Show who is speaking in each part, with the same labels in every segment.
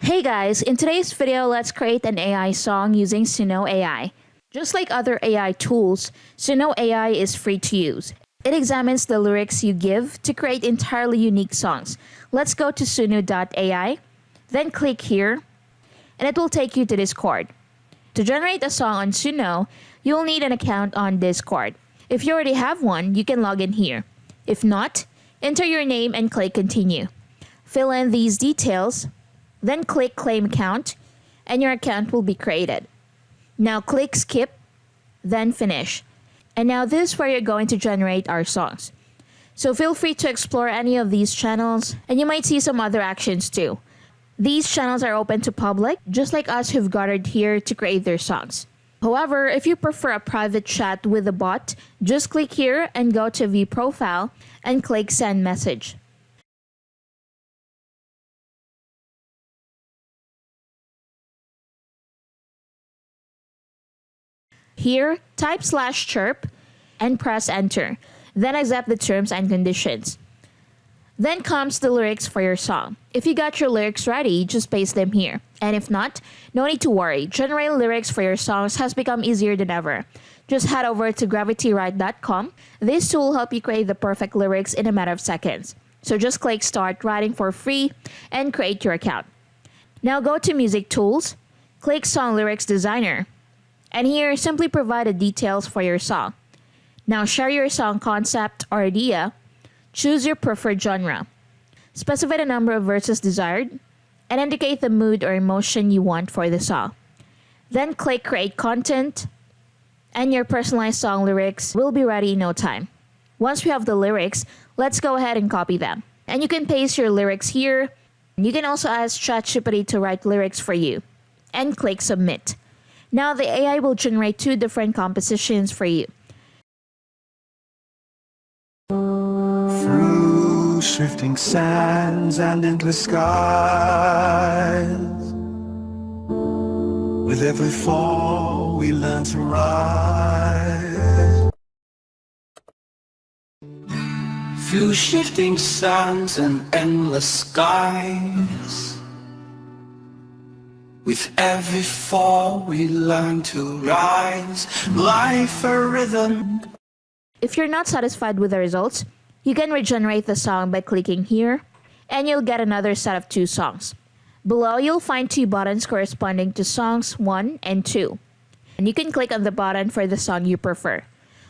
Speaker 1: Hey guys, in today's video, let's create an AI song using Suno AI. Just like other AI tools, Suno AI is free to use. It examines the lyrics you give to create entirely unique songs. Let's go to suno.ai, then click here, and it will take you to Discord. To generate a song on Suno, you'll need an account on Discord. If you already have one, you can log in here. If not, enter your name and click continue. Fill in these details, then click claim account, and your account will be created. Now click skip, then finish. And now this is where you're going to generate our songs. So feel free to explore any of these channels, and you might see some other actions too. These channels are open to public, just like us who've gathered here to create their songs. However, if you prefer a private chat with a bot, just click here and go to view profile and click send message. Here, type /chirp and press enter. Then accept the terms and conditions. Then comes the lyrics for your song. If you got your lyrics ready, just paste them here. And if not, no need to worry. Generating lyrics for your songs has become easier than ever. Just head over to gravitywrite.com. This tool will help you create the perfect lyrics in a matter of seconds. So just click start writing for free and create your account. Now go to music tools, click song lyrics designer. And here, simply provide the details for your song. Now share your song concept or idea. Choose your preferred genre. Specify the number of verses desired, and indicate the mood or emotion you want for the song. Then click create content, and your personalized song lyrics will be ready in no time. Once we have the lyrics, let's go ahead and copy them. And you can paste your lyrics here. You can also ask ChatGPT to write lyrics for you, and click submit. Now the AI will generate 2 different compositions for you.
Speaker 2: Through shifting sands and endless skies, with every fall we learn to rise. Through shifting sands and endless skies, with every fall we learn to rise. Life a rhythm.
Speaker 1: If you're not satisfied with the results, you can regenerate the song by clicking here, and you'll get another set of 2 songs. Below, you'll find 2 buttons corresponding to songs 1 and 2. And you can click on the button for the song you prefer.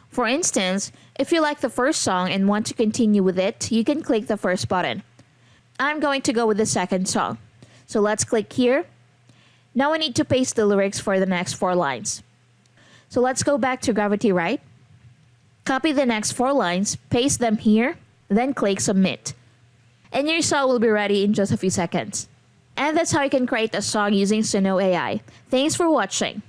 Speaker 1: For instance, if you like the first song and want to continue with it, you can click the first button. I'm going to go with the second song. So let's click here. Now we need to paste the lyrics for the next 4 lines. So let's go back to Gravity Write. Copy the next 4 lines, paste them here, then click submit. And your song will be ready in just a few seconds. And that's how you can create a song using Suno AI. Thanks for watching.